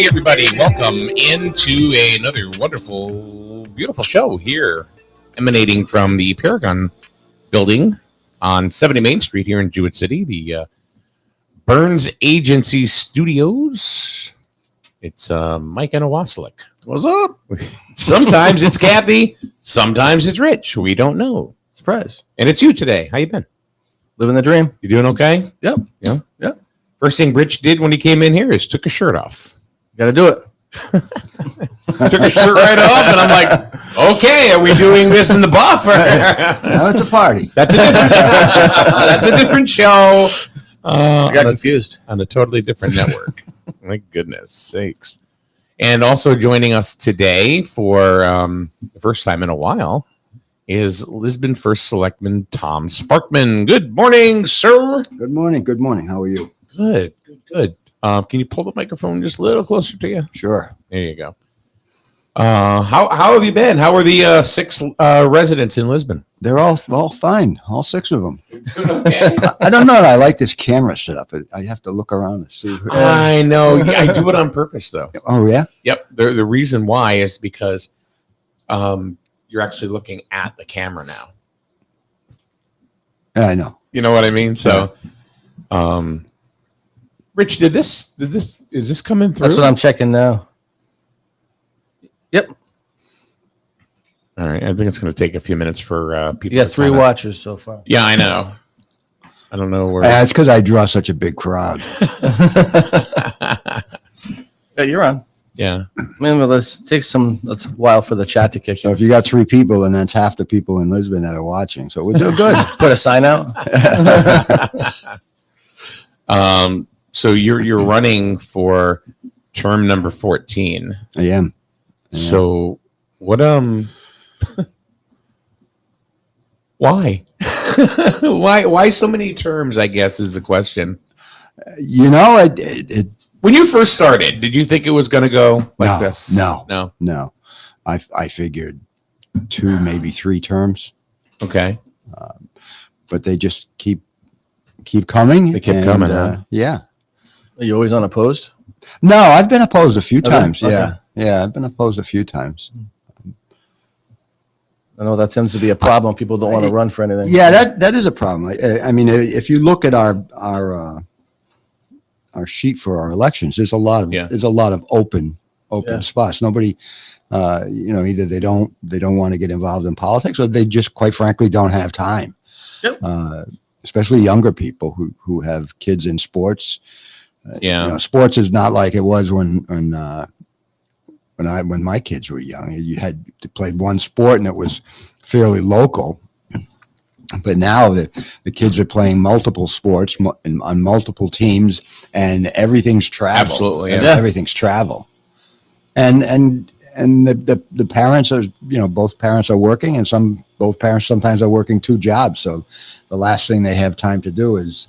Everybody, welcome into another wonderful, beautiful show here, emanating from the Paragon building on 70 Main Street here in Jewett City, the Burns Agency Studios. It's Mike and Owaslik. What's up? Sometimes it's Kathy, sometimes it's Rich. We don't know. Surprise. And it's you today. How you been? Living the dream. You doing okay? Yep. Yeah. Yeah. First thing Rich did when he came in here is took his shirt off. Got to do it. Took his shirt right off, and I'm like, okay, are we doing this in the buffer? No, it's a party. That's a different show. I got confused. On a totally different network. My goodness sakes. And also joining us today for the first time in a while is Lisbon First Selectman Tom Sparkman. Good morning, sir. Good morning. Good morning. How are you? Good. Can you pull the microphone just a little closer to you? Sure. There you go. How have you been? How are the 6 residents in Lisbon? They're all fine. All 6 of them. Okay. I don't know. I like this camera setup. I have to look around and see. I know. I do it on purpose, though. Oh, yeah? Yep. The reason why is because you're actually looking at the camera now. Yeah, I know. You know what I mean? So, Rich, is this coming through? That's what I'm checking now. Yep. All right. I think it's going to take a few minutes for people. You got 3 watchers so far. Yeah, I know. I don't know where. It's because I draw such a big crowd. Yeah, you're on. Yeah. Man, well, it's a while for the chat to kick So in. if you got 3 people, and that's half the people in Lisbon that are watching. So we're doing good. Put a sign out. So you're running for term number 14. I am. So what why? why so many terms, I guess, is the question. You know, When you first started, did you think it was going to go like this? No. I figured 2, maybe 3 terms. Okay. But they just keep coming. They keep coming, huh? Yeah. Are you always unopposed? No, I've been opposed a few times. Okay. Yeah, I've been opposed a few times. I know that tends to be a problem. People don't want to run for anything. Yeah, that is a problem. I mean, if you look at our sheet for our elections, there's a lot of open spots. Nobody, either they don't want to get involved in politics, or they just, quite frankly, don't have time. Yep. Especially younger people who have kids in sports. Sports is not like it was when my kids were young. You had to play one sport and it was fairly local. But now the kids are playing multiple sports on multiple teams, and everything's travel. Absolutely, everything's travel. And and the parents are, both parents are working, and both parents sometimes are working 2 jobs. So the last thing they have time to do is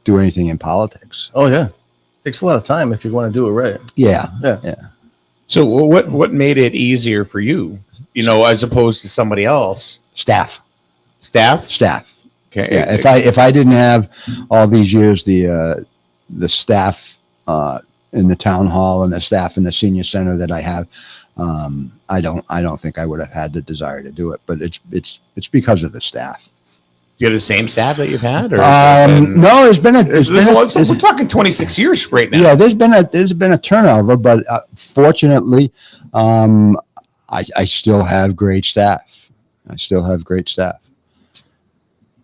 do anything in politics. Oh yeah. Takes a lot of time if you want to do it right. Yeah. So what made it easier for you, as opposed to somebody else? Staff. Okay. Yeah. If I didn't have all these years, the staff in the town hall and the staff in the senior center that I have, I don't think I would have had the desire to do it. But it's because of the staff. Do you have the same staff that you've had? Or no, we're talking 26 years right now. Yeah, there's been a turnover, but fortunately, I still have great staff.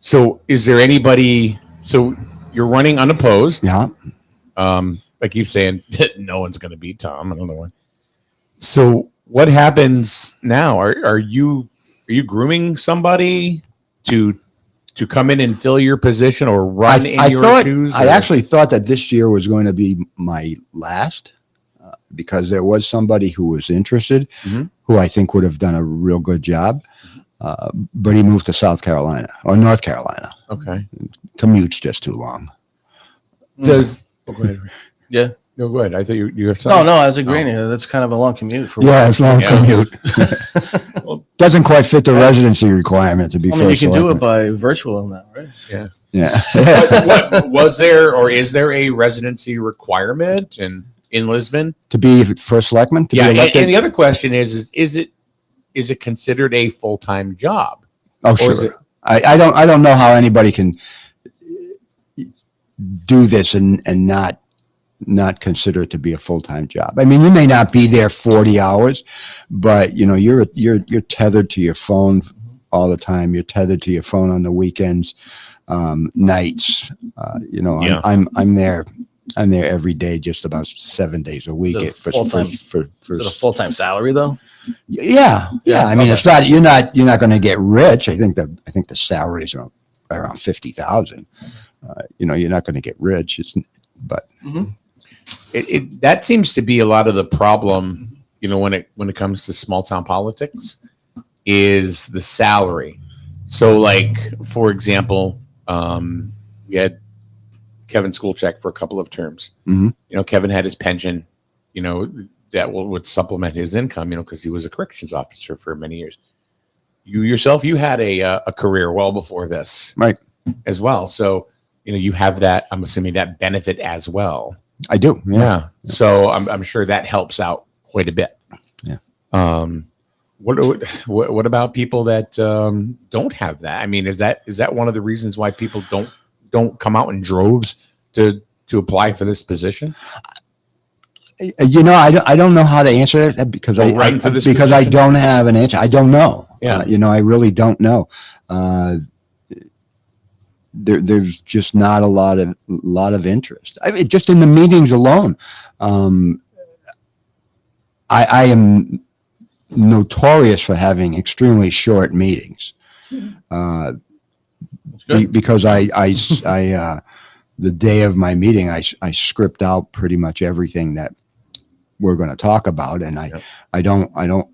So is there anybody, so you're running unopposed. Yeah. I keep saying that no one's going to beat Tom. I don't know why. So what happens now? Are you grooming somebody to come in and fill your position or run in your shoes? I actually thought that this year was going to be my last because there was somebody who was interested, who I think would have done a real good job. But he moved to South Carolina or North Carolina. Okay. Commute's just too long. Go ahead. Yeah. No, go ahead. I thought you have something. No, I was agreeing. That's kind of a long commute for work. It's long commute. Doesn't quite fit the residency requirement to be first you can selectman. do it by virtual now, right? Yeah. what was there, or is there a residency requirement in Lisbon to be first selectman? To be elected? And the other question is it considered a full-time job? Oh, sure. I don't know how anybody can do this and not consider it to be a full-time job. I mean, you may not be there 40 hours, but you're tethered to your phone all the time. You're tethered to your phone on the weekends, nights. I'm there every day, just about 7 days a week. For a full-time salary though. Yeah. I mean, it's not. You're not going to get rich. I think the salaries are around 50,000. You're not going to get rich. But that seems to be a lot of the problem. When it comes to small town politics, is the salary. So, like for example, we had Kevin Schoolcheck for a couple of terms. Kevin had his pension. That would supplement his income, because he was a corrections officer for many years. You yourself, you had a career well before this, right? As well. So, you have that, I'm assuming, that benefit as well. I do. Yeah. So I'm sure that helps out quite a bit. Yeah. What about people that don't have that? I mean, is that one of the reasons why people don't come out in droves to apply for this position? I don't know how to answer that because I don't have an answer. I don't know. Yeah. I really don't know. There's just not a lot of interest. I mean, just in the meetings alone, I am notorious for having extremely short meetings. Because I the day of my meeting, I script out pretty much everything that we're going to talk about, and I don't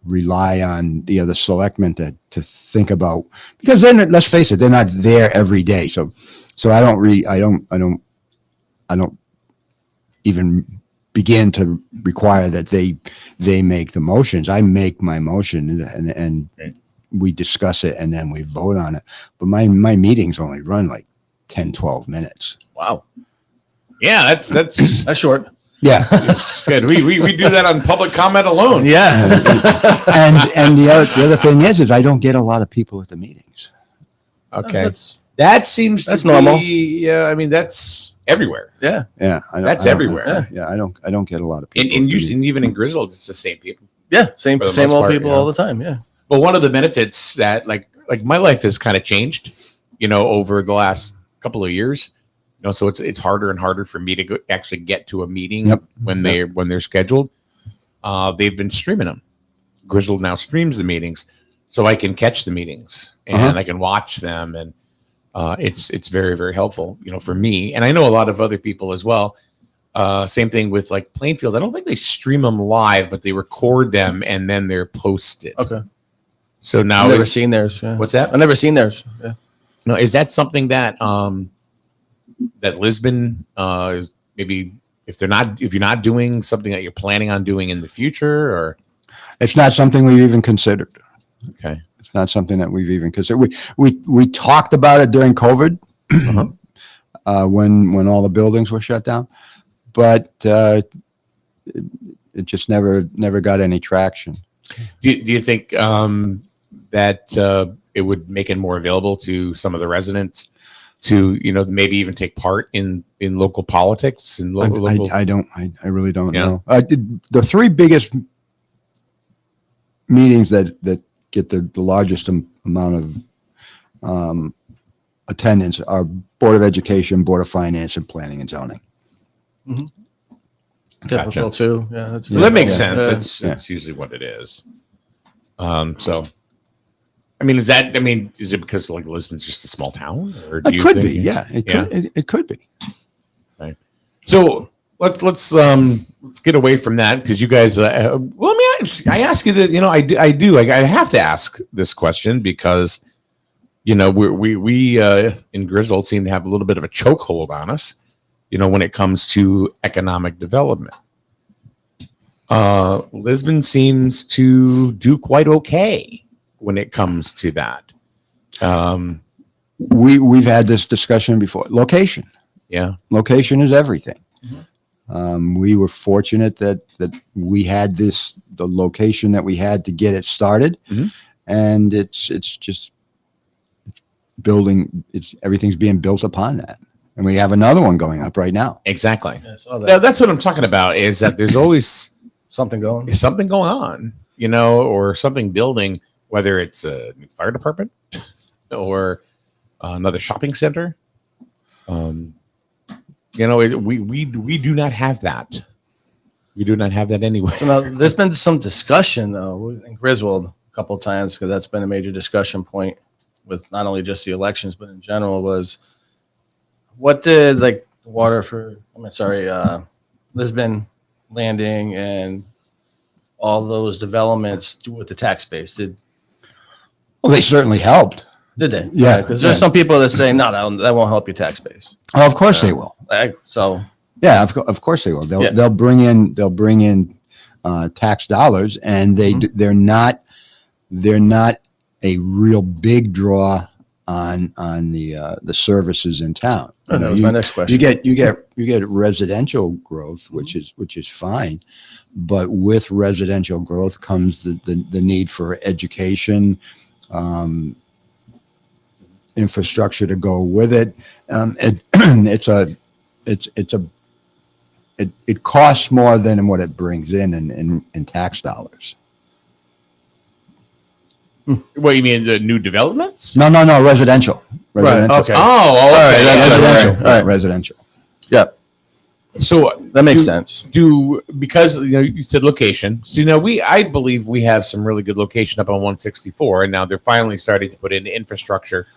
rely on the other selectmen to think about, because then, let's face it, they're not there every day. So I don't even begin to require that they make the motions. I make my motion and we discuss it and then we vote on it. But my meetings only run like 10, 12 minutes. Wow. Yeah, that's short. Yeah. Good. We do that on public comment alone. Yeah. and the other thing is I don't get a lot of people at the meetings. Okay. That's normal. Yeah, I mean, that's everywhere. Yeah. Yeah. That's everywhere. Yeah. I don't get a lot of people. And even in Griswold, it's the same people. Yeah. Same old people all the time. Yeah. But one of the benefits that like my life has kind of changed, over the last couple of years. So it's harder and harder for me to actually get to a meeting when they're scheduled. They've been streaming them. Griswold now streams the meetings, so I can catch the meetings and I can watch them, and it's very, very helpful, for me. And I know a lot of other people as well. Same thing with like Plainfield. I don't think they stream them live, but they record them and then they're posted. Okay. So now I've never seen theirs. Yeah. What's that? I've never seen theirs. Yeah. No, is that something that that Lisbon is maybe if you're not doing something that you're planning on doing in the future, or It's not something we've even considered. okay, It's not something that we've even considered. We talked about it during COVID, when all the buildings were shut down, but it just never got any traction. do you think that it would make it more available to some of the residents to maybe even take part in local politics and local? I really don't Yeah. know. The three biggest meetings that get the largest amount of attendance are Board of Education, Board of Finance, and Planning and Zoning. Mm-hmm. Gotcha. Typical too. Yeah, that's Well, that makes yeah. sense. It's usually what it is. So, I mean, is it because like Lisbon's just a small town, or do It you could think be, yeah. It could be. Right. So let's get away from that because you guys. Well, let me I ask you that. I do. Like, I have to ask this question because we in Griswold seem to have a little bit of a chokehold on us. When it comes to economic development, Lisbon seems to do quite okay when it comes to that. We've had this discussion before. Location is everything. We were fortunate that we had the location that we had to get it started, and it's just building. Everything's being built upon that. And we have another one going up right now. Exactly. Yeah, I saw that. Now, that's what I'm talking about. Is that there's always Something going on, or something building, whether it's a new fire department or another shopping center. We do not have that. We do not have that anywhere. So now, there's been some discussion though in Griswold a couple of times because that's been a major discussion point with not only just the elections but in general was what did Lisbon Landing and all those developments do with the tax base? Well, they certainly helped. Did they? Yeah, Because there's some people that say no, that won't help your tax base. Oh, of course they will. So Yeah, of course they will. They'll bring in tax dollars, and they're not a real big draw on the services in town. that was my next question. You get residential growth, which is fine, but with residential growth comes the need for education, infrastructure to go with it. It costs more than what it brings in tax dollars. What you mean, the new developments? No, residential. Right, okay. Oh, All right, that's Residential. All right. Residential. Yep, So that makes sense. Because you said location. So I believe we have some really good location up on 164, and now they're finally starting to put in infrastructure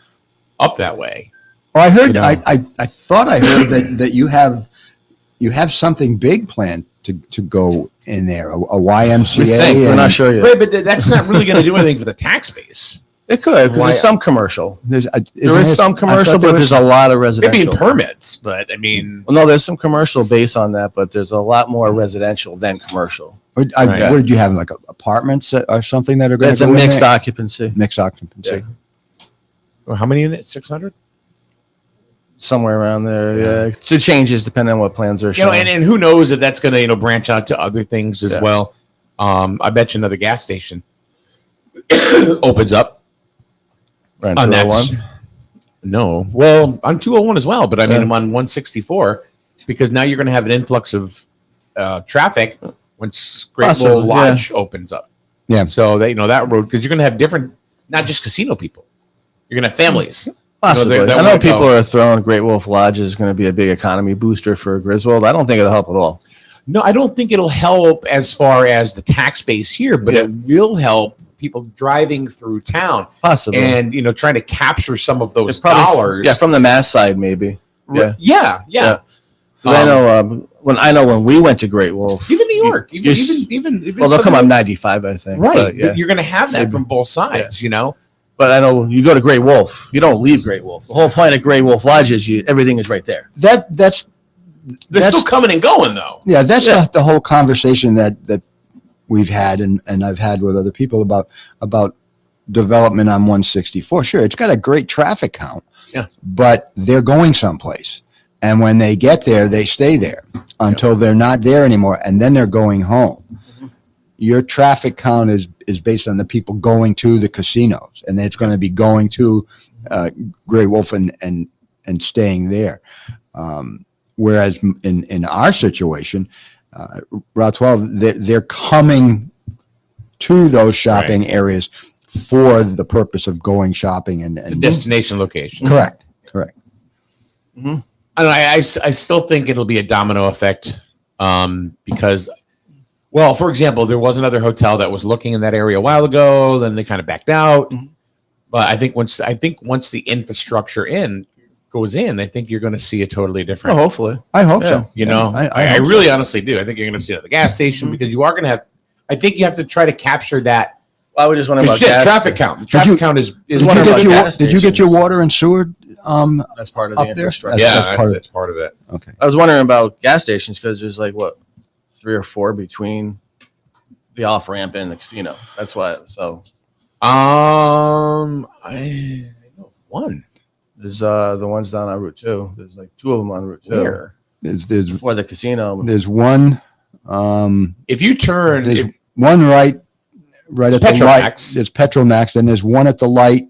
up that way. Oh, I heard. I thought I heard that you have something big planned to go in there, a YMCA. We're not sure yet. Right, but that's not really going to do anything for the tax base. It could. 'Cause there's some commercial. There There is some commercial, but there's a lot of residential. Maybe in permits, but I mean, Well, no, there's some commercial based on that, but there's a lot more residential than commercial. What did you have, like apartments or something that are going It's to a go in mixed there? occupancy, Mixed occupancy. Yeah. well, how many units? 600. somewhere around there. Yeah, it changes depending on what plans are shown. And who knows if that's going to branch out to other things as well. I bet you another gas station opens up Right, on that. 201? No, well, on 201 as well, but I mean I'm on 164 because now you're going to have an influx of traffic once Great Wolf Lodge opens up. Yeah. So that that road, because you're going to have different, not just casino people. You're going to have families. Possibly. they I know wanna people go. are throwing Great Wolf Lodge is going to be a big economy booster for Griswold. I don't think it'll help at all. No, I don't think it'll help as far as the tax base here, but it will help people driving through town. Possibly. And, trying to capture some of those It's probably, dollars. Yeah, from the mass side, maybe. Yeah. Yeah. I know when we went to Great Wolf, Even New York, even well, they'll come on 95, I think. right. But, yeah. You're going to have that from both sides, you know. But I know you go to Great Wolf, you don't leave Great Wolf. The whole point of Great Wolf Lodge is everything is right there. That's They're still coming and going though. Yeah, that's the whole conversation that we've had and I've had with other people about development on 164. Sure, it's got a great traffic count. Yeah. But they're going someplace. And when they get there, they stay there until they're not there anymore, and then they're going home. Mm-hmm. Your traffic count is based on the people going to the casinos, and it's going to be going to Grey Wolf and staying there. Whereas in our situation, Route 12, they're coming to those shopping areas for the purpose of going shopping and destination location. Correct. Mm-hmm. I still think it'll be a domino effect because, well, for example, there was another hotel that was looking in that area a while ago. Then they kind of backed out. Mm-hmm. But I think once the infrastructure goes in, I think you're going to see a totally different. Well, hopefully, I hope so. You know, I really honestly do. I think you're going to see it at the gas station because you are going to have. I think you have to try to capture that. Well, I was just wondering about traffic count. The traffic count is. Did you get your water and sewer? That's part of the infrastructure. That's part of it. Okay. I was wondering about gas stations because there's like 3 or 4 between the off ramp and the casino. That's why. So, I know one. There's the ones down on Route 2. There's like 2 of them on Route 2. Where? There's before the casino. There's one. If you turn, there's one right at the light. There's Petromax. Then there's one at the light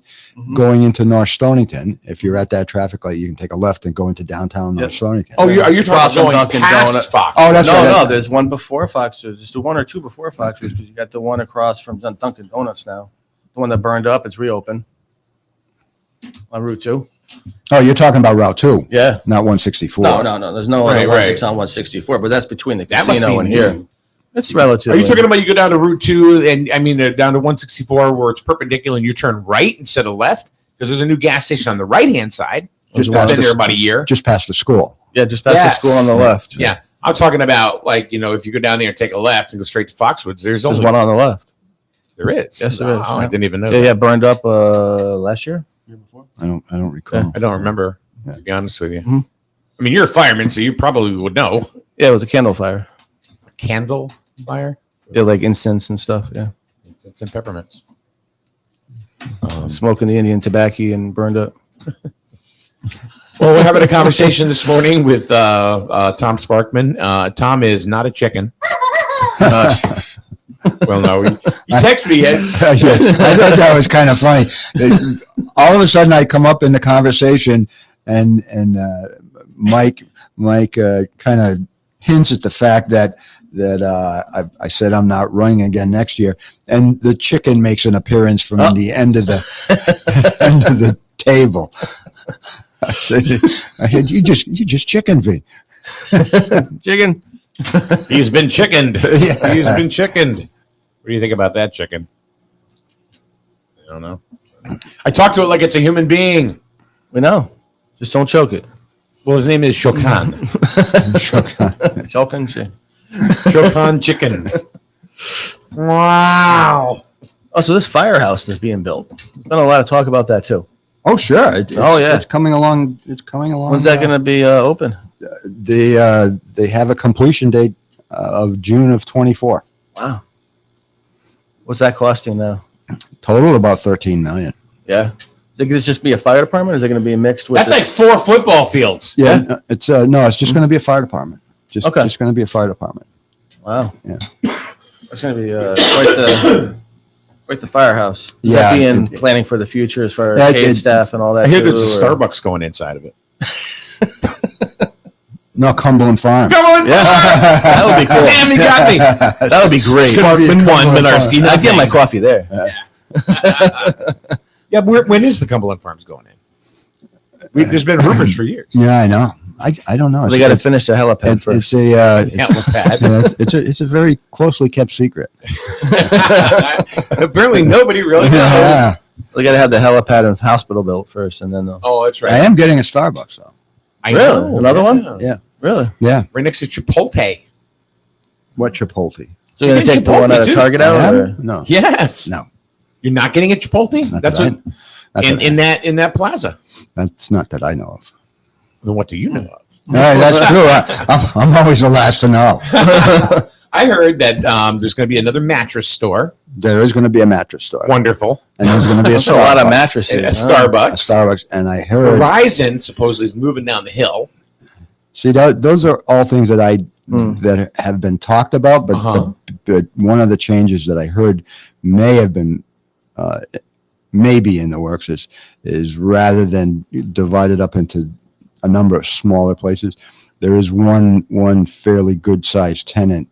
going into North Stonington. If you're at that traffic light, you can take a left and go into downtown North Stonington. Oh, are you talking about going past Fox? Oh, that's right. No, there's one before Fox. There's the 1 or 2 before Fox because you got the one across from Dunkin' Donuts now. The one that burned up, it's reopened on Route 2. Oh, you're talking about Route 2. Yeah. Not 164. No. There's no other 16 on 164, but that's between the casino and here. It's relative. Are you talking about you go down to Route 2 and down to 164 where it's perpendicular and you turn right instead of left? Because there's a new gas station on the right-hand side. Just been there about a year. Just past the school. Yeah, just past the school on the left. Yeah. I'm talking about if you go down there and take a left and go straight to Foxwoods, there's one on the left. There is. Yes, there is. I didn't even know. Yeah, burned up last year before. I don't recall. Yeah. I don't remember, to be honest with you. Mm-hmm. I mean, you're a fireman, so you probably would know. Yeah, it was a candle fire. A candle fire? Yeah, like incense and stuff. Yeah. Incense and peppermints. Smoking the Indian tobacco and burned up. Well, we're having a conversation this morning with Tom Sparkman. Tom is not a chicken. Well, no, you text me. I thought that was kind of funny. All of a sudden, I come up in the conversation, and Mike kind of hints at the fact that I said I'm not running again next year, and the chicken makes an appearance from the end of the table. I said, you just chickened me. Chicken. He's been chickened. Yeah. He's been chickened. What do you think about that chicken? I don't know. I talk to it like it's a human being. We know. Just don't choke it. Well, his name is Shokan. Shokan chicken. Wow. Oh, so this firehouse is being built. There's been a lot of talk about that too. Oh, sure. It's coming along. When's that going to be open? They have a completion date of June of 24. Wow. What's that costing now? Total about $13 million. Yeah. Could this just be a fire department, or is it going to be mixed with? That's like 4 football fields. Yeah. It's it's just going to be a fire department. Just going to be a fire department. Wow. Yeah. That's going to be quite the firehouse. Is that being planning for the future as far as paid staff and all that? I hear there's a Starbucks going inside of it. No, Cumberland Farm. Come on. Yeah. That would be cool. Damn, you got me. That would be great. Sparkman 1, Minarski. I'd get my coffee there. Yeah, when is the Cumberland Farms going in? There's been rumors for years. Yeah, I know. I don't know. They got to finish the helipad first. It's a very closely kept secret. Apparently, nobody really knows. Yeah. They got to have the helipad and hospital built first, and then they'll. Oh, that's right. I am getting a Starbucks though. I know. Another one? Yeah. Really? Yeah. right next to Chipotle. What Chipotle? So you're going to take the one Chipotle, out of too. Target I out? am? Or? No. Yes. No. You're not getting at Chipotle? Not That's that what not that in that plaza. That's not that I know of. Then what do you know of? All right, that's true. I'm always the last to know. I heard that there's going to be another mattress store. There is going to be a mattress store. Wonderful. And there's going to be That's a lot of mattresses. A A Starbucks. Starbucks. And I heard. Verizon supposedly is moving down the hill. See, those are all things that that have been talked about, but one of the changes that I heard may have been maybe in the works is rather than divided up into a number of smaller places, there is one fairly good sized tenant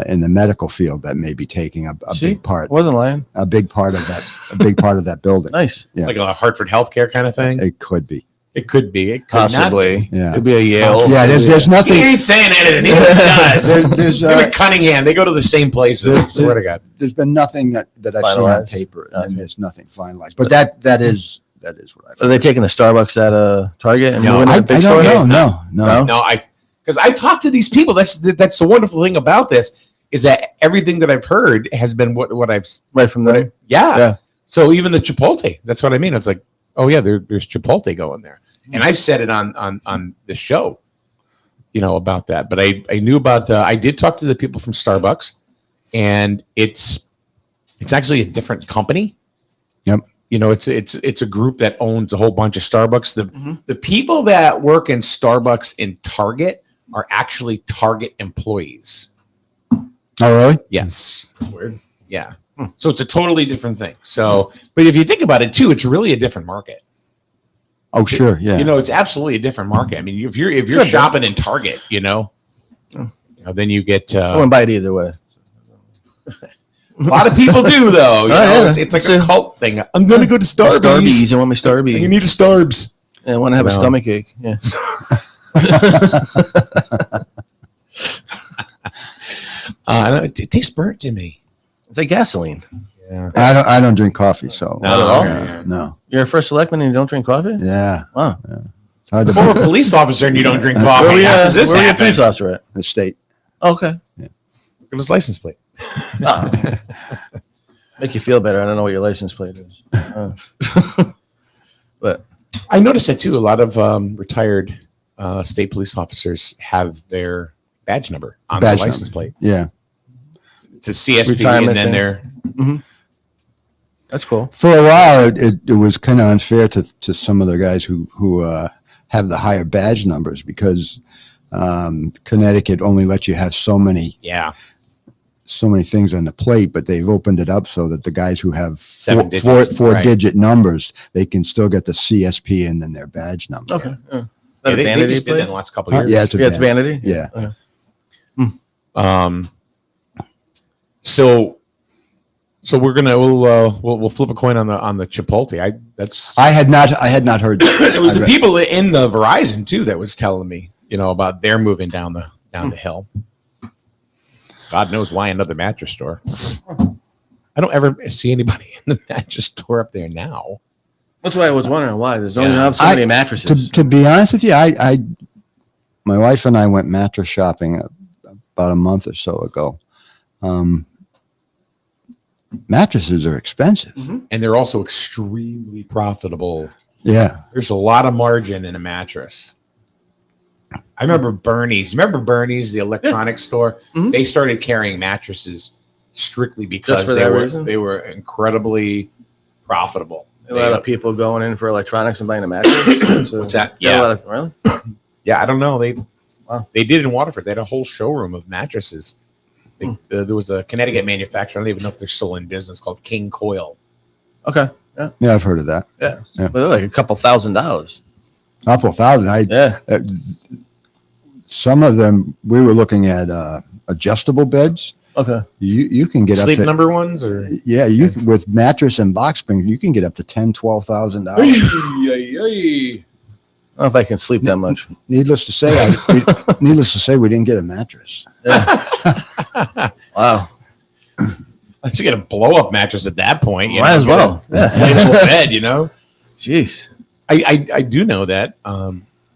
in the medical field that may be taking a big part. Wasn't lying. A big part of that building. Nice. Yeah. Like a Hartford Healthcare kind of thing. It could be. It could be. It could Possibly. Not be. Yeah. Could be a Yale. Yeah. There's He nothing. ain't saying anything. He does. There's Him and Cunningham, they go to the same places. I swear to God. there's been nothing that I've seen on Finalized. paper. Okay. There's nothing finalized. But that is what I've Are they taking the Starbucks at Target and No, moving I that big don't store? know. No. No, because I've talked to these people. That's the wonderful thing about this is that everything that I've heard has been what I've Right from there. yeah. So even the Chipotle, that's what I mean. It's like, oh yeah, there's Chipotle going there, and I've said it on the show, about that. But I knew about. I did talk to the people from Starbucks, and it's actually a different company. Yep. It's a group that owns a whole bunch of Starbucks. The people that work in Starbucks in Target are actually Target employees. Oh, really? Yes. Weird. Yeah. So it's a totally different thing. So, but if you think about it too, it's really a different market. Oh, sure. Yeah. It's absolutely a different market. I mean, if you're shopping in Target, then you get I wouldn't buy it either way. a lot of people do though. It's like a cult thing. I'm going to go to Starbucks. Starbies. I want my Starbie. You need a Starbs. I want to have a No. stomach ache. Yeah. It tastes burnt to me. It's like gasoline. Yeah. I don't drink coffee, so Not at all? Yeah. no. You're a first selectman and you don't drink coffee? Yeah. Wow. It's hard to Former police officer and you don't drink coffee. Where were you, How does this where were you a happen? police officer at? the state. Oh, okay. Look at his license plate. Make you feel better. I don't know what your license plate is. But I noticed that too. A lot of retired state police officers have their badge number on Badge the license number. plate. Yeah. It's a CSP, Retirement and then thing. they're that's cool. For a while, it was kind of unfair to some of the guys who have the higher badge numbers because Connecticut only lets you have so many things on the plate, but they've opened it up so that the guys who have Seven digits, four right. digit numbers, they can still get the CSP and then their badge number. Okay. Yeah. they Vanity just did that plate? in the last couple Huh? of years. Yeah, it's a Yeah, it's vanity. vanity. Yeah. So we'll flip a coin on the Chipotle. I had not heard. It was the people in the Verizon too that was telling me, about their moving down the hill. God knows why another mattress store. I don't ever see anybody in the mattress store up there now. That's why I was wondering why. There's only Yeah. have so many mattresses. To be honest with you, my wife and I went mattress shopping about a month or so ago. Mattresses are expensive. And they're also extremely profitable. Yeah. There's a lot of margin in a mattress. I remember Bernie's. Remember Bernie's, the electronics store? Mhm. They started carrying mattresses strictly because for that reason? they were incredibly profitable. A lot of people going in for electronics and buying a mattress. What's that? Yeah. Yeah. Really? Yeah, I don't know. They Wow. they did in Waterford. They had a whole showroom of mattresses. There was a Connecticut manufacturer. I don't even know if they're still in business called King Coil. Okay. Yeah. Yeah, I've heard of that. Yeah. Yeah. But they're like a couple $1,000. Up 1,000. Yeah. Some of them we were looking at adjustable beds. Okay. You can get Sleep up to number ones or with mattress and box spring, you can get up to $10,000-$12,000. Ay. I don't know if I can sleep that much. Needless to say, we didn't get a mattress. Yeah. Wow. I should get a blow up mattress at that point. Might as well. Yeah. Inflatable bed, Jeez. I do know that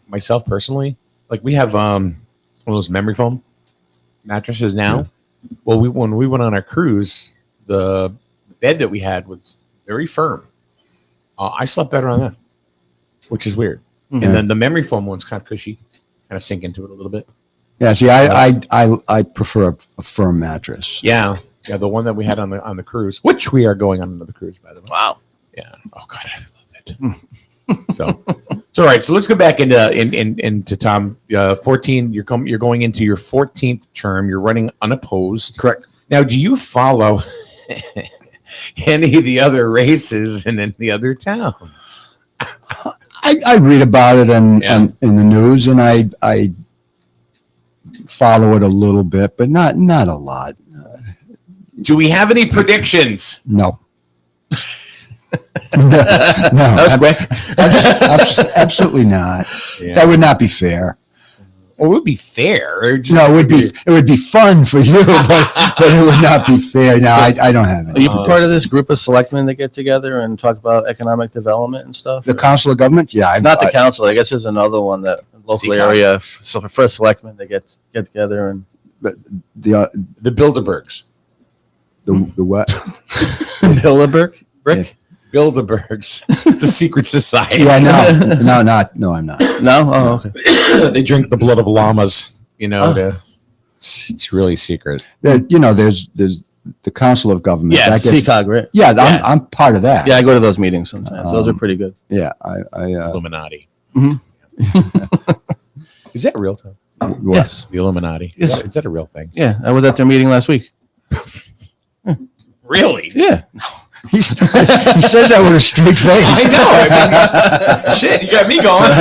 myself personally, like we have one of those memory foam mattresses now. Well, when we went on our cruise, the bed that we had was very firm. I slept better on that, which is weird. Mhm. And then the memory foam one's kind of cushy, kind of sink into it a little bit. Yeah, see, I prefer a firm mattress. Yeah, the one that we had on the cruise, which we are going on another cruise, by the way. Wow. Yeah. Oh God, I love it. So it's all right. So let's go back into Tom. 14. You're going into your 14th term. You're running unopposed. Correct. Now, do you follow any of the other races in any other towns? I read about it in the news, and I follow it a little bit, but not a lot. Do we have any predictions? No. No, That was quick. absolutely not. Yeah. That would not be fair. Well, it would be fair. No, it would be fun for you, but it would not be fair. No, I don't have Are it. you part of this group of selectmen that get together and talk about economic development and stuff? The Council of Government? Yeah. Not the council. I guess there's another one that local CCOG. area. So for first selectmen, they get together and The Bilderbergs. the what? Bilderberg, Rick? Bilderbergs. It's a secret society. Yeah, no, I'm not. No? Oh, okay. They drink the blood of llamas. It's really secret. There's the Council of Government. Yeah, That gets- CCOG, right? Yeah, Yeah. I'm part of that. Yeah, I go to those meetings sometimes. Those are pretty good. Yeah, Illuminati. Mhm. Is that real, Tom? Yes. The Illuminati. Yes. Is that a real thing? Yeah, I was at their meeting last week. Really? Yeah. he says that with a straight face. I know. Shit, you got me going.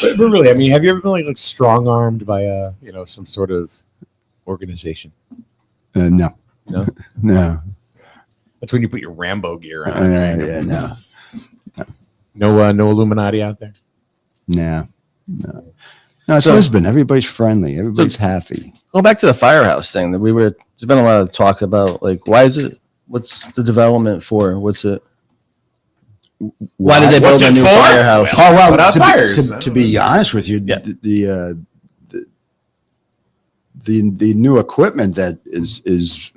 but really, have you ever been like strong armed by some sort of organization? No, No. no, That's when you put your Rambo gear on. yeah, no, Mm-hmm. No Illuminati out there. no. It's Lisbon. Everybody's friendly. Everybody's happy. Go back to the firehouse thing that there's been a lot of talk about, like, what's the development for? What's it? Why did they build What's a it new for? firehouse? Oh well, Put out fires. to be honest with you, Yeah. the new equipment that is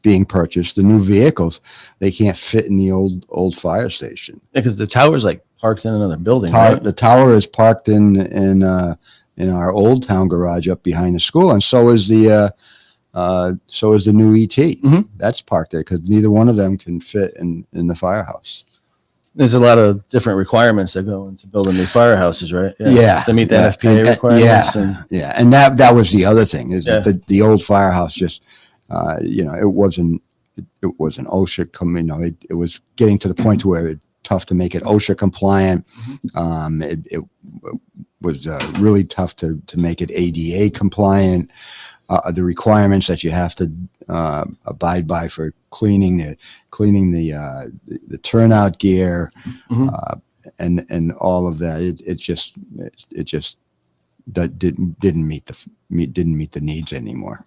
being purchased, the new vehicles, they can't fit in the old fire station. Because the tower's like parked in another building, right? The tower is parked in our old town garage up behind the school, and so is the new ET. Mhm. That's parked there because neither one of them can fit in the firehouse. There's a lot of different requirements that go into building new firehouses, right? Yeah. To meet the Yeah. NFPA And- requirements. yeah. And Yeah, and that was the other thing is Yeah. that the old firehouse just it wasn't OSHA it was getting to the point where it tough to make it OSHA compliant. It was really tough to make it ADA compliant. The requirements that you have to abide by for cleaning the turnout gear Mhm. and all of that. It just didn't meet the needs anymore.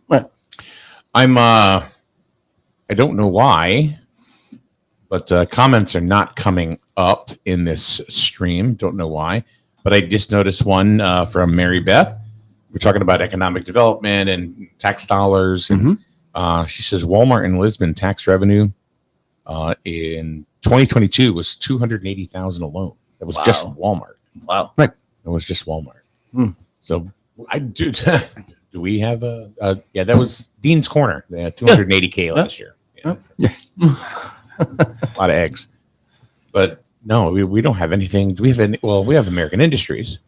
I don't know why, but comments are not coming up in this stream. Don't know why, but I just noticed one from Mary Beth. We're talking about economic development and tax dollars, and she says Walmart in Lisbon tax revenue in 2022 was $280,000 alone. That was just Walmart. wow. It was just Walmart. Hmm. So I do. Do we have that was Dean's Corner. They had 280K last year. Yeah. A lot of eggs. But no, we don't have anything. Do we have any? Well, we have American Industries,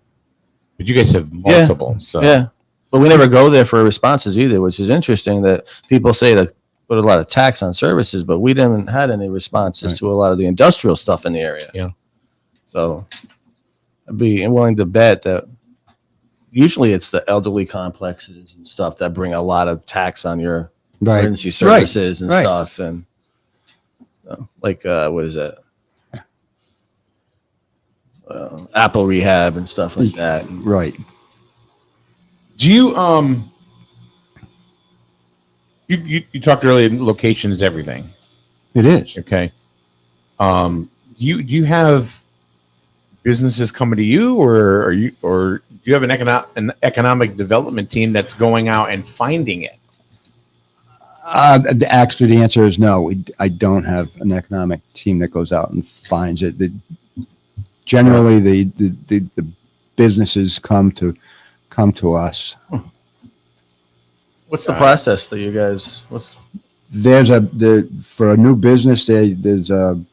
but you guys have multiple. So Yeah. But we never go there for responses either, which is interesting that people say that put a lot of tax on services, but we didn't had any responses to a lot of the industrial stuff in the area. Yeah. So I'd be willing to bet that usually it's the elderly complexes and stuff that bring a lot of tax on your Right. emergency services and Right. stuff. And what is that? Apple rehab and stuff like that. Right. do you you talked earlier? Location is everything. It is. Okay. Do you have businesses coming to you, or do you have an economic development team that's going out and finding it? Actually, the answer is no. I don't have an economic team that goes out and finds it. Generally, the businesses come to us. What's the process that you guys? For a new business, there's an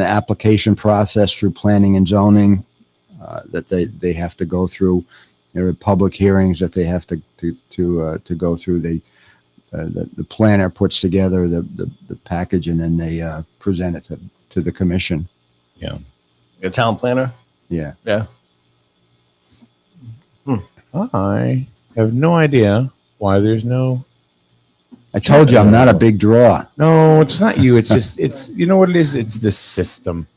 application process through planning and zoning that they have to go through. There are public hearings that they have to go through. The planner puts together the package, and then they present it to the commission. Yeah. A town planner? Yeah. Yeah. I have no idea why there's no. I told you I'm not a big draw. No, it's not you. It's just, you know what it is? It's the system.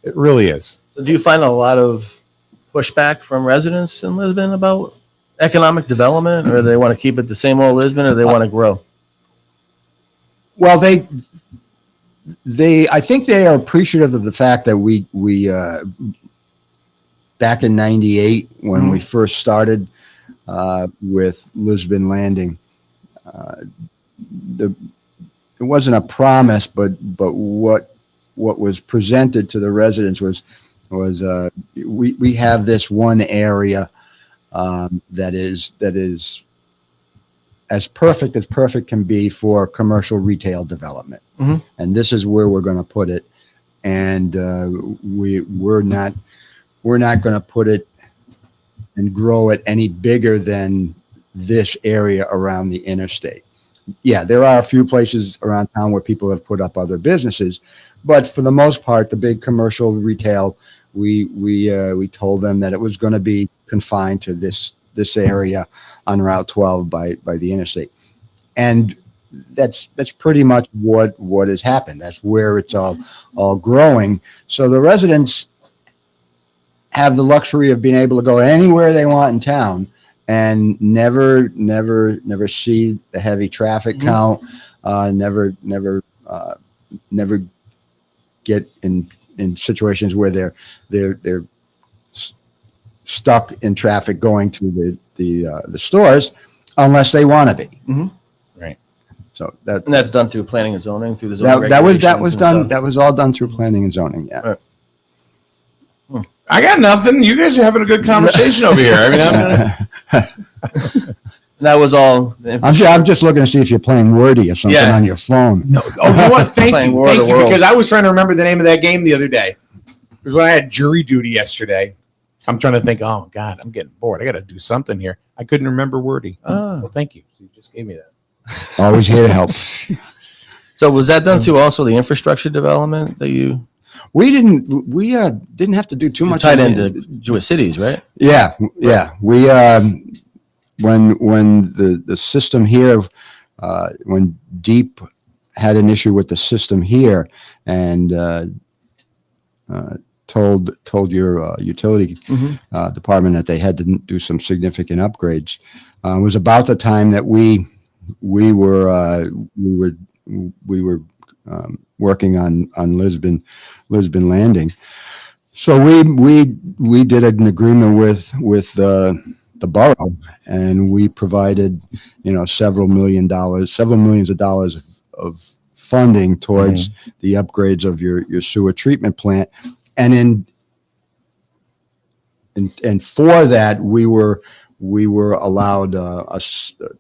It really is. So do you find a lot of pushback from residents in Lisbon about economic development, or they want to keep it the same old Lisbon, or they want to grow? Well, I think they are appreciative of the fact that we back in '98 when we first started with Lisbon Landing, it wasn't a promise, but what was presented to the residents was we have this one area that is as perfect can be for commercial retail development. Mm-hmm. And this is where we're going to put it. And we're not going to put it and grow it any bigger than this area around the interstate. Yeah, there are a few places around town where people have put up other businesses, but for the most part, the big commercial retail, we told them that it was going to be confined to this area on Route 12 by the interstate, and that's pretty much what has happened. That's where it's all growing. So the residents have the luxury of being able to go anywhere they want in town and never see the heavy traffic count, never get in situations where they're stuck in traffic going to the stores unless they want to be. Mm-hmm. Right. So that's done through planning and zoning, through the zoning that was regulations done. and stuff. That was all done through planning and zoning. Yeah. Right. I got nothing. You guys are having a good conversation over here. I mean, that was all. I'm just looking to see if you're playing Wordy or something on your phone. No. Oh, you know what? Thank you, World. because I was trying to remember the name of that game the other day. It was when I had jury duty yesterday. I'm trying to think. Oh God, I'm getting bored. I got to do something here. I couldn't remember Wordy. Oh, well, thank you. You just gave me that. Always here to help. So was that done through also the infrastructure development that you? We didn't have to do too much. Tied into Jewish cities, right? Yeah. We when the system here, when Deep had an issue with the system here, and told your utility department that they had to do some significant upgrades. It was about the time that we were working on Lisbon Landing. So we did an agreement with the borough, and we provided several millions of dollars of funding towards the upgrades of your sewer treatment plant, and for that we were allowed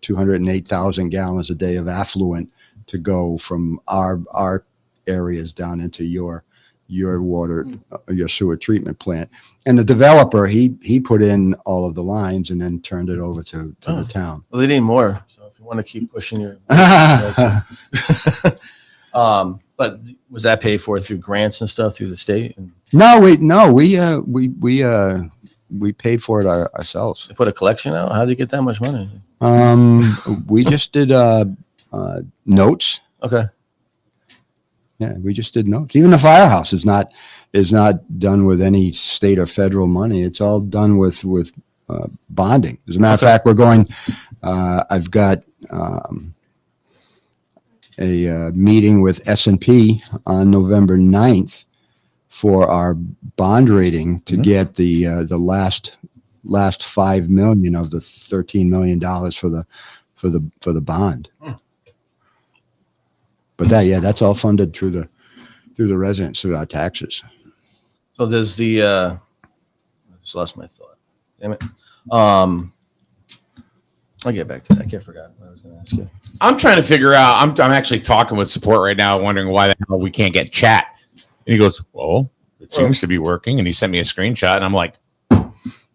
208,000 gallons a day of affluent to go from our areas down into your water, your sewer treatment plant. And the developer, he put in all of the lines and then turned it over to the town. Well, they need more. So if you want to keep pushing your, but was that paid for through grants and stuff through the state? No, we paid for it ourselves. They put a collection out. How did you get that much money? We just did notes. Okay. Yeah, we just did notes. Even the firehouse is not done with any state or federal money. It's all done with bonding. As a matter of fact, we're going. I've got a meeting with S&P on November 9th for our bond rating to get the last 5 million of the $13 million for the bond. But that's all funded through the residents, through our taxes. So there's I just lost my thought. Damn it. I'll get back to that. I forgot what I was going to ask you. I'm trying to figure out. I'm actually talking with support right now, wondering why the hell we can't get chat. And he goes, "Well, it seems to be working." And he sent me a screenshot, and I'm like,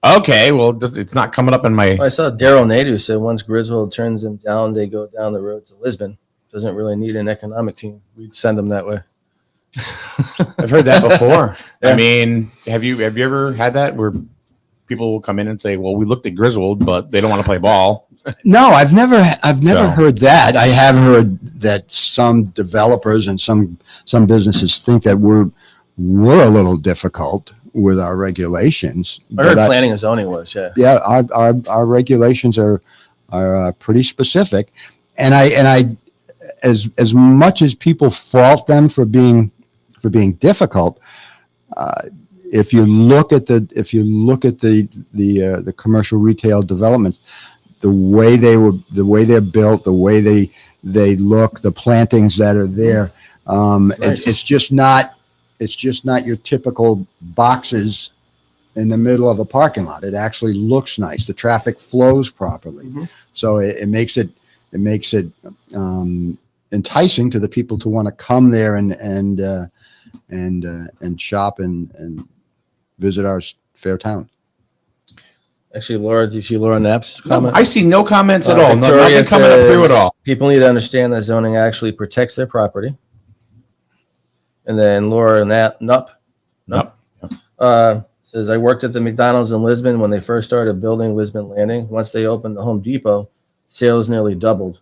"Okay, well, it's not coming up in my." I saw Daryl Nadeau said once Griswold turns them down, they go down the road to Lisbon. Doesn't really need an economic team. We'd send them that way. I've heard that before. Yeah. I mean, have you ever had that where people will come in and say, "Well, we looked at Griswold, but they don't want to play ball"? No, I've never heard that. I have heard that some developers and some businesses think that we're a little difficult with our regulations. I heard planning and zoning was, yeah. Yeah, our regulations are pretty specific, and I as much as people fault them for being difficult, if you look at the commercial retail developments, the way they're built, the way they look, the plantings that are there, Nice. it's just not your typical boxes in the middle of a parking lot. It actually looks nice. The traffic flows properly, so it makes it enticing to the people to want to come there and shop and visit our fair town. Actually, Laura, do you see Laura Knapp's comment? I see no comments at all. Victoria Nothing coming up through at all. People need to understand that zoning actually protects their property. And then Laura Knapp says, I worked at the McDonald's in Lisbon when they first started building Lisbon Landing. Once they opened the Home Depot, sales nearly doubled.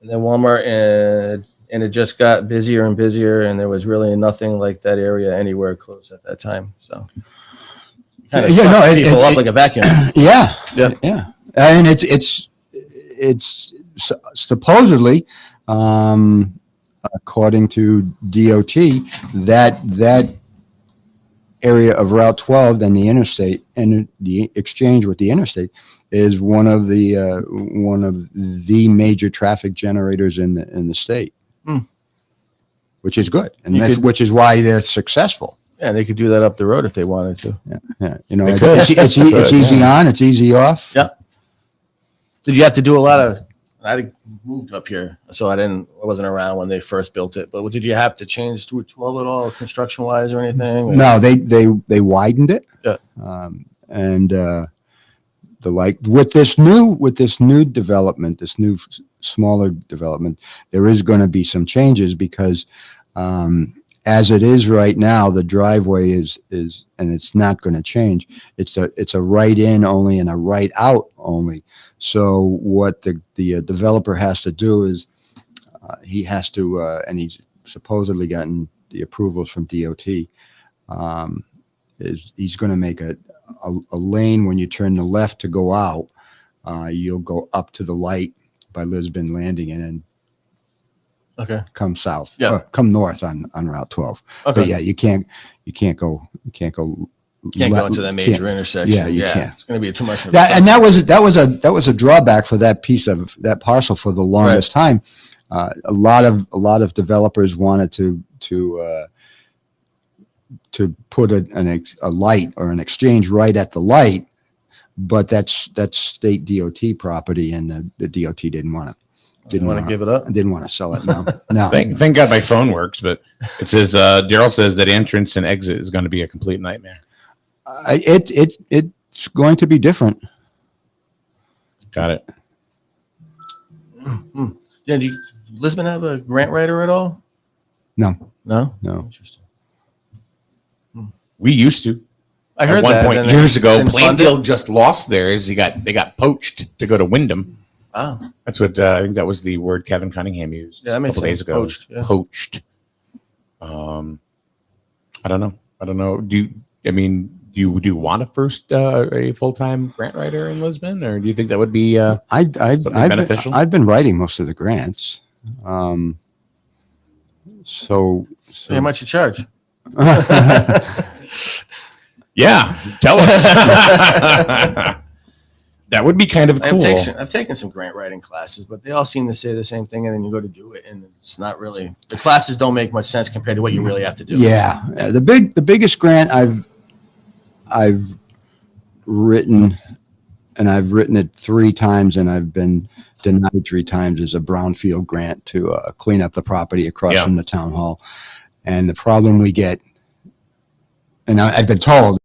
And then Walmart, and it just got busier and busier, and there was really nothing like that area anywhere close at that time. So kind of people up like a vacuum. Yeah, and it's supposedly, according to DOT, that area of Route 12 and the interstate and the exchange with the interstate is one of the major traffic generators in the state, which is good, and which is why they're successful. Yeah, they could do that up the road if they wanted to. Yeah. You know, it's easy on, it's easy off. Yeah. Did you have to do a lot of? I moved up here, so I wasn't around when they first built it. But did you have to change Route 12 at all, construction wise or anything? No, they widened it. Yeah. And with this new development, this new smaller development, there is going to be some changes because as it is right now, the driveway is and it's not going to change. It's a right in only and a right out only. So what the developer has to do is he has to and he's supposedly gotten the approvals from DOT. Is he's going to make a lane when you turn the left to go out. You'll go up to the light by Lisbon Landing and then come south. Come north on Route 12. Okay. But yeah, you can't go into that major intersection. Yeah, you can't. It's going to be too much. And that was a drawback for that piece of that parcel for the longest time. A lot of developers wanted to put a light or an exchange right at the light, but that's state DOT property, and the DOT didn't want to give it up. Didn't want to sell it. No. Thank God my phone works, but it says Daryl says that entrance and exit is going to be a complete nightmare. It's going to be different. Got it. Mm-hmm. Yeah. Do Lisbon have a grant writer at all? No. Interesting. We used to. I heard at one that, point years ago. Plainfield just lost theirs. They got poached to go to Wyndham. Oh, that's what I think. That was the word Kevin Cunningham used. Yeah, that makes a couple sense. days ago. Poached. I don't know. Do you want a full-time grant writer in Lisbon, or do you think that would be beneficial? I've been writing most of the grants. So how much you charge? Yeah, tell us. That would be kind of cool. I've taken some grant writing classes, but they all seem to say the same thing, and then you go to do it, and it's not really. The classes don't make much sense compared to what you really have to do. Yeah, the biggest grant I've written, and I've written it 3 times, and I've been denied 3 times, is a brownfield grant to clean up the property across from the town hall. And the problem we get, and I've been told,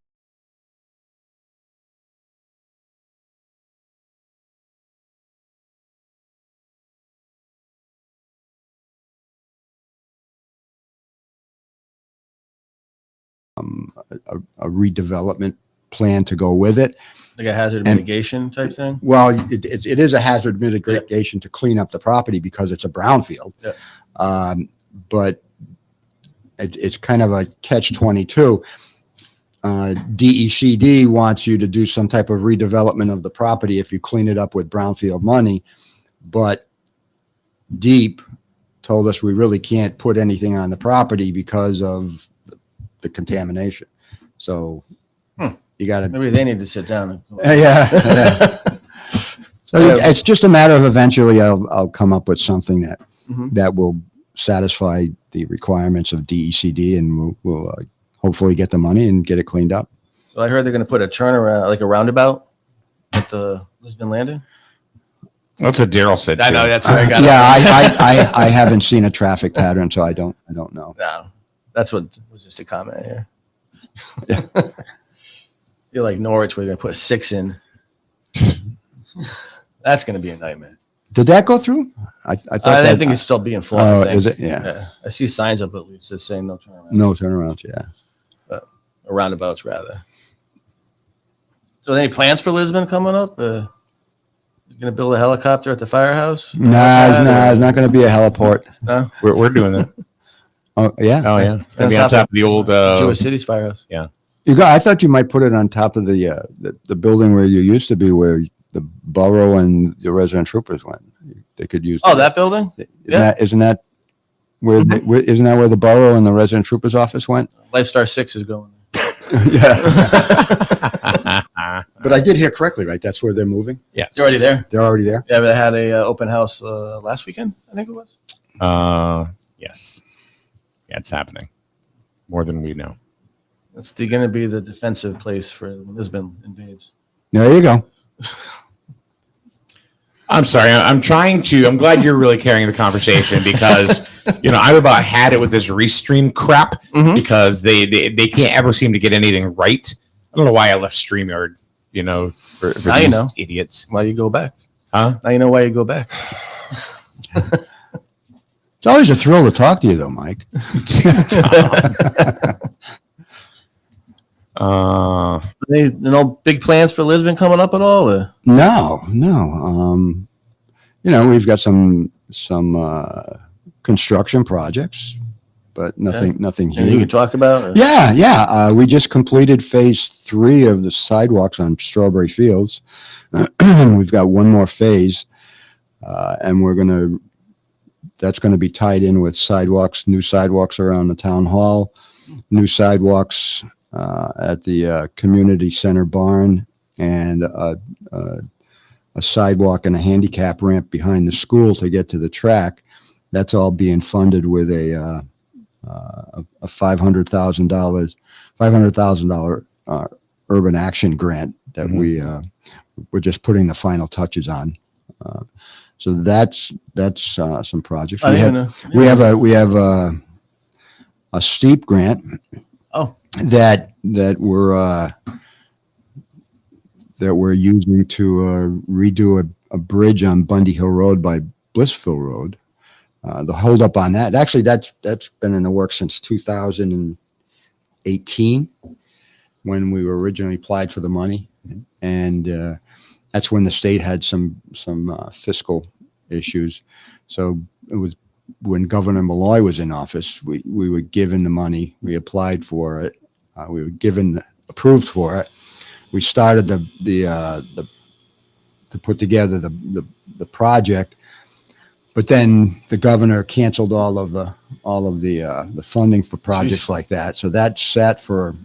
a redevelopment plan to go with it. Like a hazard mitigation type thing. Well, it is a hazard mitigation to clean up the property because it's a brownfield. Yeah. But it's kind of a catch-22. DECD wants you to do some type of redevelopment of the property if you clean it up with brownfield money, but DEEP told us we really can't put anything on the property because of the contamination. So you got to. Maybe they need to sit down. And yeah. So it's just a matter of eventually I'll come up with something that will satisfy the requirements of DECD, and we'll hopefully get the money and get it cleaned up. So I heard they're going to put a turnaround, like a roundabout, at the Lisbon Landing. That's what Daryl said. I know that's where I got. Yeah, I haven't seen a traffic pattern, so I don't know. No, that's what was just a comment here. Yeah. You're like Norwich, where they're going to put 6 in. That's going to be a nightmare. Did that go through? I think it's still being fought. Oh, is it? Yeah. I see signs up at least that say no turnaround. No turnarounds. Yeah. But roundabouts rather. So, any plans for Lisbon coming up? You're going to build a helicopter at the firehouse? Nah, it's not going to be a heliport. No, We're doing it. Oh yeah. Oh yeah. It's gonna be on top of the old Jewish City's firehouse. Yeah. I thought you might put it on top of the building where you used to be, where the borough and the resident troopers went. They could use. That building? Isn't that where? Isn't that where the borough and the resident troopers office went? Lifestar 6 is going. Yeah. But I did hear correctly, right? That's where they're moving. Yes. They're already there. They're already there. Yeah, they had a open house last weekend. I think it was. Yes. Yeah, it's happening. More than we know. It's going to be the defensive place for Lisbon invades. There you go. I'm sorry. I'm glad you're really carrying the conversation because, I've about had it with this Restream crap because they can't ever seem to get anything right. I don't know why I left StreamYard, for these idiots. Why you go back? Huh? Now you know why you go back. It's always a thrill to talk to you, though, Mike. Big plans for Lisbon coming up at all? Or? No. We've got some construction projects, but nothing huge. Anything you can talk about? Or? Yeah. We just completed phase 3 of the sidewalks on Strawberry Fields. We've got one more phase, and that's going to be tied in with new sidewalks around the town hall, new sidewalks at the community center barn, and a sidewalk and a handicap ramp behind the school to get to the track. That's all being funded with a $500,000 urban action grant that we're just putting the final touches on. So that's some projects. We have a steep grant. Oh, that we're using to redo a bridge on Bundy Hill Road by Blissville Road. The holdup on that, actually, that's been in the works since 2018 when we were originally applied for the money, and that's when the state had some fiscal issues. So it was when Governor Malloy was in office. We were given the money, we applied for it, we were approved for it. We started to put together the project. but then the governor canceled all of the funding for projects like that. So that sat for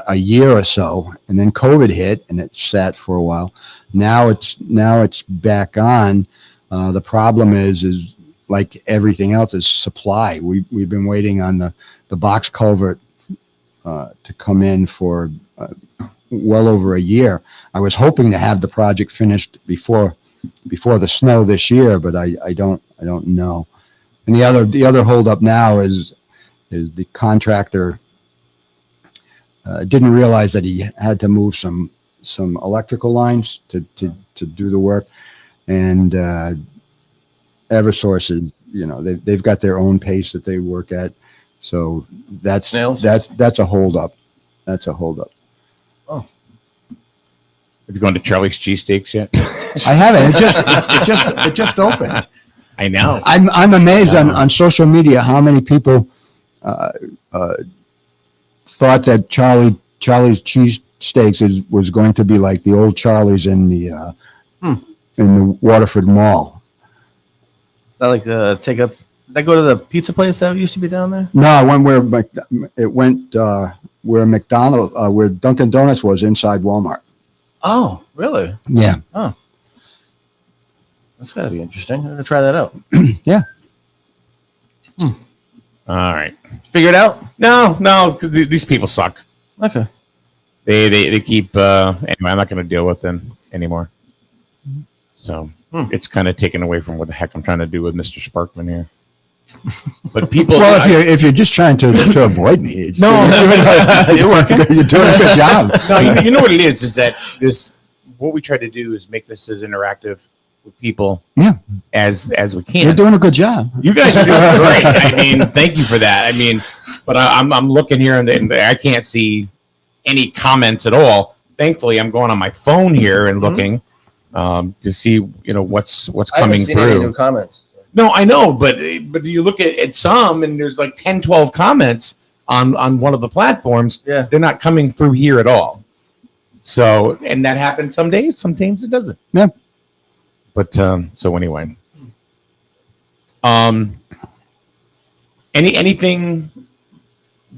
a year or so, and then COVID hit, and it sat for a while. Now it's back on. The problem is like everything else is supply. We've been waiting on the box culvert to come in for well over a year. I was hoping to have the project finished before the snow this year, but I don't know. And the other holdup now is the contractor didn't realize that he had to move some electrical lines to do the work, and Eversource is, they've got their own pace that they work at, so that's a holdup. That's a holdup. Oh, Have you gone to Charlie's Cheesesteaks yet? I haven't. It just opened. I know. I'm amazed on social media how many people thought that Charlie's Cheesesteaks was going to be like the old Charlie's in the Waterford Mall. I like to take up. Did I go to the pizza place that used to be down there? No, I went where McDonald's, where Dunkin' Donuts was inside Walmart. Oh, really? Yeah. Oh, that's got to be interesting. I'm gonna try that out. Yeah. All right. Figure it out. No, because these people suck. Okay. They keep. Anyway, I'm not going to deal with them anymore. So it's kind of taken away from what the heck I'm trying to do with Mr. Sparkman here. But people. Well, if you're just trying to avoid me, it's you're working. You're doing a good job. No, you know what it is that what we try to do is make this as interactive with people as we can. You're doing a good job. You guys are doing great. I mean, thank you for that. I mean, but I'm looking here and I can't see any comments at all. Thankfully, I'm going on my phone here and looking to see what's I haven't coming seen any new through. comments. No, I know, but you look at some and there's like 10, 12 comments on one of the platforms. Yeah. They're not coming through here at all. So, and that happens some days. Sometimes it doesn't. Yeah. But so anyway, anything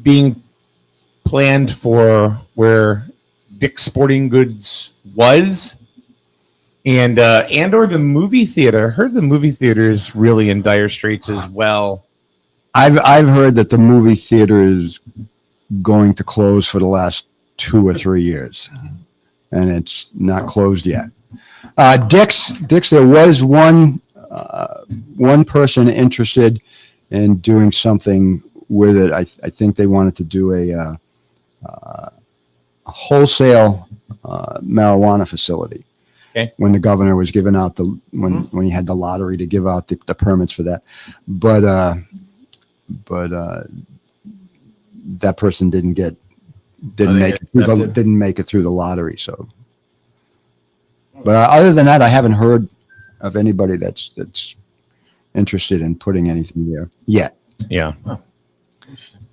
being planned for where Dick's Sporting Goods was, and or the movie theater. I heard the movie theater is really in dire straits as well. I've heard that the movie theater is going to close for the last 2 or 3 years, and it's not closed yet. Dick's, there was one person interested in doing something with it. I think they wanted to do a wholesale marijuana facility. Okay. When the governor was giving out when he had the lottery to give out the permits for that, but that person didn't make it through the lottery. So, but other than that, I haven't heard of anybody that's interested in putting anything there yet. Yeah.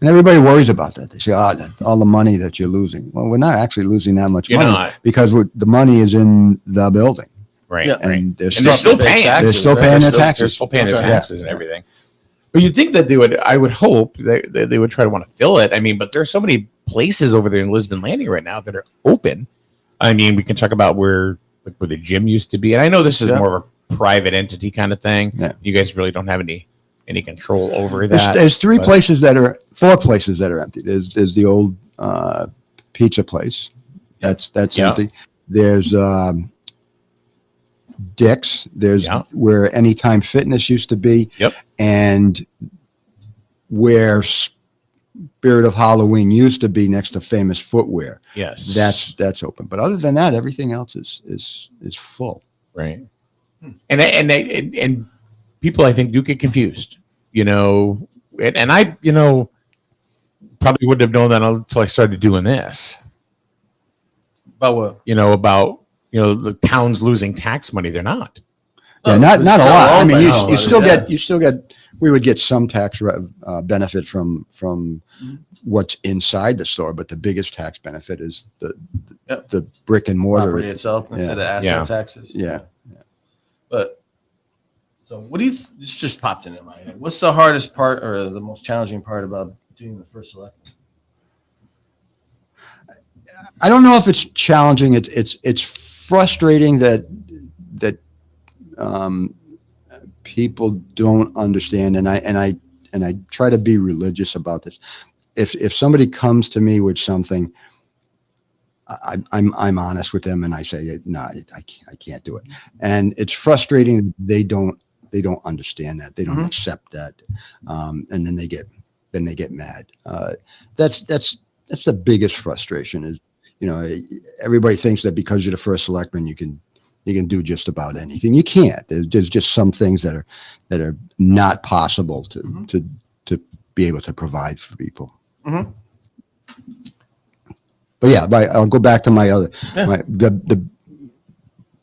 And everybody worries about that. They say, all the money that you're losing. Well, we're not actually losing that much money because the money is in the building. Right. Yeah. And they're still paying. They're still paying their taxes. They're still paying their taxes and everything. But you'd think that I would hope that they would try to want to fill it. I mean, but there's so many places over there in Lisbon Landing right now that are open. I mean, we can talk about where the gym used to be. And I know this is more of a private entity kind of thing. Yeah. You guys really don't have any control over that. There's 4 places that are empty. There's the old pizza place. That's empty. There's Dick's. There's where Anytime Fitness used to be. Yep. And where Spirit of Halloween used to be next to Famous Footwear. Yes. That's open. But other than that, everything else is full. Right. And people, I think, do get confused, and I, probably wouldn't have known that until I started doing this. About what? About the towns losing tax money. They're not. Yeah, not a lot. I mean, you still get. We would get some tax benefit from what's inside the store, but the biggest tax benefit is the brick and mortar property itself instead of asset taxes. Yeah. But So what do you this just popped into my head? What's the hardest part or the most challenging part about doing the first selectman? I don't know if it's challenging. It's frustrating that people don't understand, and I try to be religious about this. If somebody comes to me with something, I'm honest with them, and I say, no, I can't do it. And it's frustrating. They don't understand that. They don't accept that, and then they get mad. That's the biggest frustration. Is everybody thinks that because you're the first selectman, you can do just about anything. You can't. There's just some things that are not possible to be able to provide for people. Mm-hmm. But yeah, I'll go back to my other. Yeah.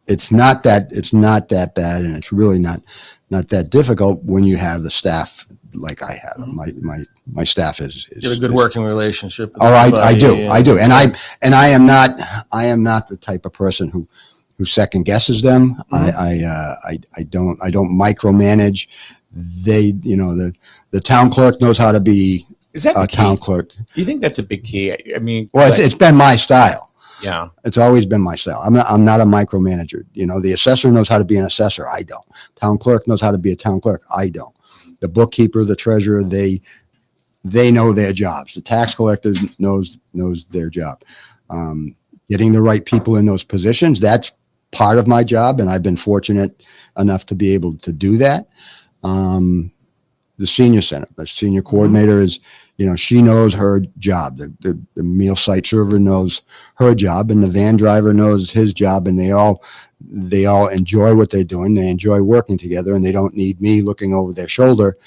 It's not that bad, and it's really not that difficult when you have the staff like I have. My staff is you have a good working relationship. With I do, and I am not the type of person who second guesses them. I don't micromanage. They, the town clerk knows how to be a town clerk. Do you think that's a big key? I mean, well, it's been my style. Yeah, it's always been my style. I'm not a micromanager. The assessor knows how to be an assessor. I don't. Town clerk knows how to be a town clerk. I don't. The bookkeeper, the treasurer, they know their jobs. The tax collector knows their job. Getting the right people in those positions, that's part of my job, and I've been fortunate enough to be able to do that. The senior center, the senior coordinator is, she knows her job. The meal site server knows her job, and the van driver knows his job, and they all enjoy what they're doing. They enjoy working together, and they don't need me looking over their shoulder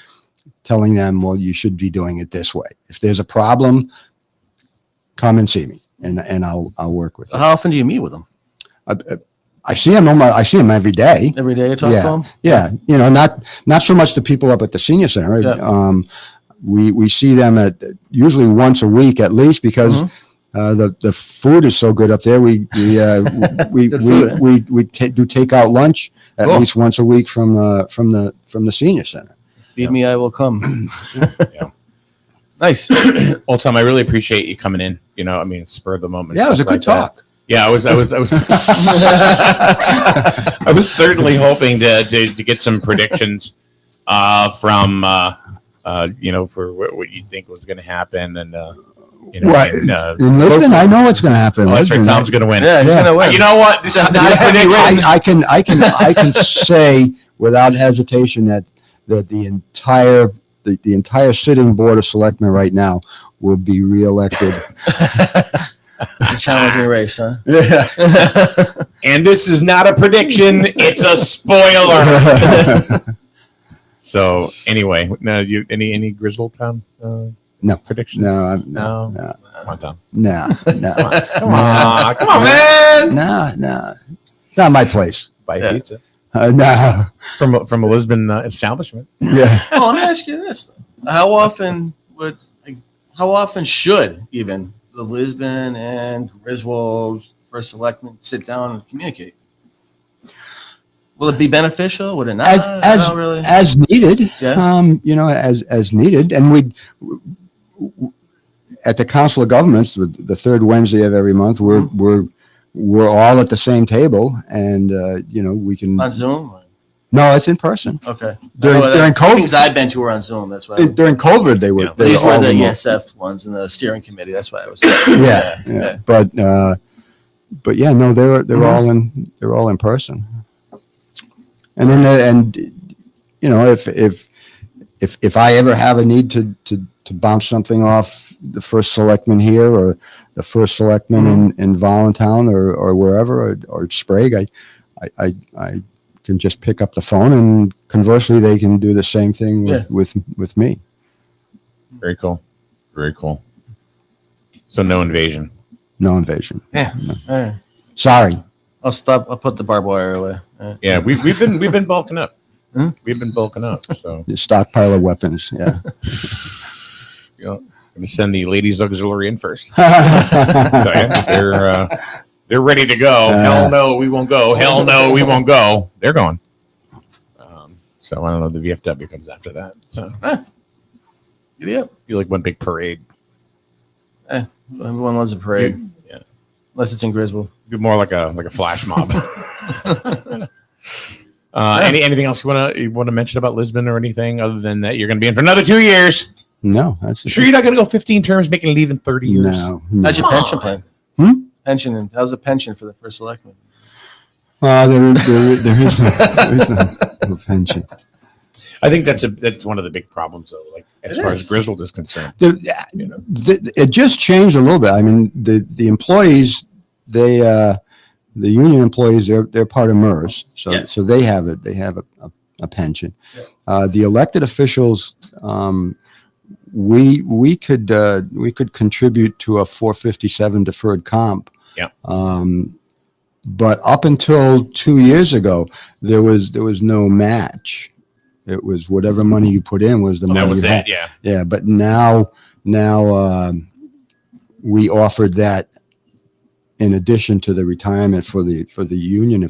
telling them, well, you should be doing it this way. If there's a problem, come and see me, and I'll work with you. How often do you meet with them? I see them every day. Every day you talk to them? Yeah. Not so much the people up at the senior center. Yeah. We see them usually once a week at least, because the food is so good up there. We do take out lunch at least once a week from the senior center. Feed me, I will come. Yeah. Nice. Well, Tom, I really appreciate you coming in. Spur of the moment. Yeah, it was a good talk. Yeah, I was I was certainly hoping to get some predictions from for what you think was going to happen, and in Lisbon, I know what's going to happen. That's right. Tom's going to win. Yeah, he's going to win. You know what? This is not a prediction. I can say without hesitation that the entire sitting board of selectmen right now will be reelected. A challenging race, huh? Yeah. And this is not a prediction; it's a spoiler. So anyway, no, any Grizzle Tom? No predictions. No. Come on, Tom. No. Come on, man. No. It's not my place. Buy pizza. No. From a Lisbon establishment. Yeah. Oh, let me ask you this: how often should even the Lisbon and Griswold First Selectmen sit down and communicate? Will it be beneficial? Would it not? As needed? Yeah. As needed, and we at the Council of Governments, the third Wednesday of every month, we're all at the same table, and we can on Zoom. No, it's in person. Okay. During COVID, things I've been to were on Zoom. That's why. During COVID, they were. These were the ESF ones and the steering committee. That's why I was. Yeah. But yeah, no, they're all in person. And then if I ever have a need to bounce something off the first selectman here or the first selectman in Voluntown or wherever or Sprague, I can just pick up the phone, and conversely, they can do the same thing with me. Very cool. Very cool. So no invasion. No invasion. Yeah. No. Sorry. I'll stop. I'll put the barbed wire away. Yeah, we've been bulking up. We've been bulking up. So the stockpile of weapons. Yeah. I'm gonna send the ladies auxiliary in first. So, they're ready to go. Hell no, we won't go. Hell no, we won't go. They're going. So I don't know. The VFW comes after that. So Yep. you like one big parade. Everyone loves a parade. Yeah. Unless it's in Griswold. Be more like a flash mob. Anything else you want to mention about Lisbon or anything other than that you're going to be in for another 2 years? No, that's Sure, you're not going to go 15 terms, making leave in 30 years. No. How's your pension plan? Pension and how's the pension for the first selectman? There is no pension. I think that's one of the big problems, though. Like as far as Griswold is concerned, It just changed a little bit. I mean, the employees, the union employees, they're part of MERS, so they have it. They have a pension. Yeah. The elected officials, we could contribute to a 457 deferred comp. Yeah. But up until 2 years ago, there was no match. It was whatever money you put in was the money. That was you it. had. Yeah. Yeah. But now we offered that in addition to the retirement for the union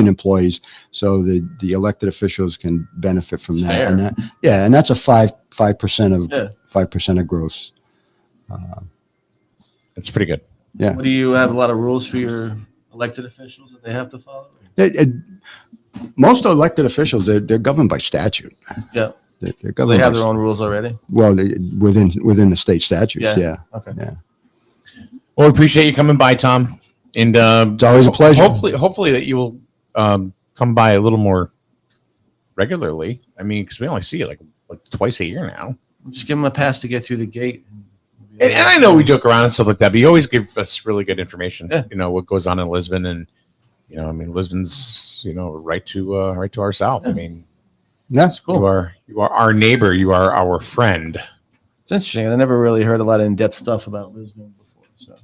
employees, so the elected officials can benefit from that. Fair. And and that's a 5% of gross. It's pretty good. Yeah. What do you have a lot of rules for your elected officials that they have to follow? Most elected officials, they're governed by statute. Yeah. They're So governed they have by their own rules already? Well, within the state statutes, yeah. Okay. Yeah. Well, we appreciate you coming by, Tom. And it's always a pleasure. Hopefully that you will come by a little more regularly. I mean, because we only see you like twice a year now. Just give them a pass to get through the gate. And I know we joke around and stuff like that, but you always give us really good information. Yeah. You know what goes on in Lisbon, and I mean, Lisbon's right to our south. I mean, That's cool. You are our neighbor. You are our friend. It's interesting. I never really heard a lot of in-depth stuff about Lisbon before. So,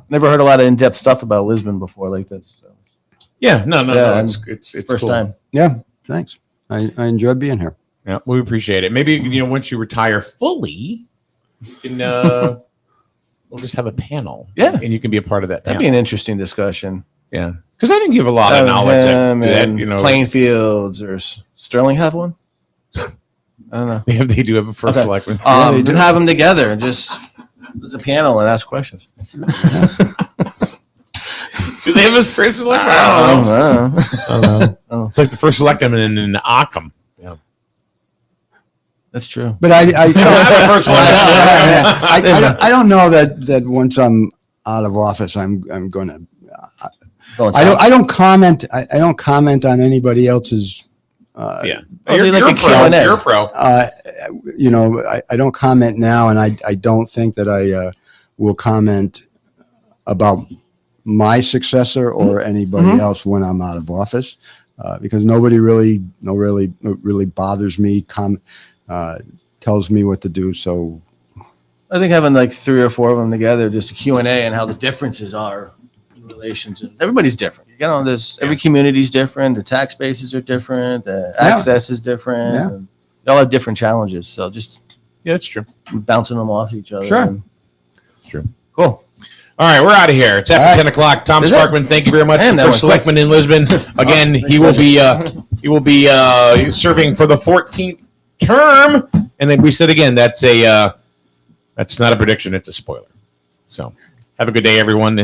Never heard a lot of in-depth stuff about Lisbon before like this. So. Yeah, no. It's first cool. time. Yeah, thanks. I enjoyed being here. Yeah, we appreciate it. Maybe once you retire fully, you can we'll just have a panel. Yeah, and you can be a part of that. That'd be an interesting discussion. Yeah, because I think you have a lot of knowledge. Plainfields or Sterling have one. I don't know. They do have a first selectman. Then have them together and just there's a panel and ask questions. Do they have a first selectman? I don't know. It's like the first selectman in Occam. Yeah, that's true. But I don't know that once I'm out of office, I'm going to. I don't comment. I don't comment on anybody else's. You're like a pro. You're a pro. I don't comment now, and I don't think that I will comment about my successor or anybody else when I'm out of office, because nobody really bothers me. Tells me what to do. So I think having like 3 or 4 of them together, just a Q&A and how the differences are in relation to everybody's different. You get on this. Every community's different. The tax bases are different. The access is different. Yeah. They all have different challenges. So just that's true. Bouncing them off each other. Sure. True. Cool. All right, we're out of here. It's after 10 o'clock. Tom Sparkman, thank you very much. First selectman in Lisbon. Again, he will be serving for the 14th term. And then we said again, that's not a prediction; it's a spoiler. So, have a good day, everyone.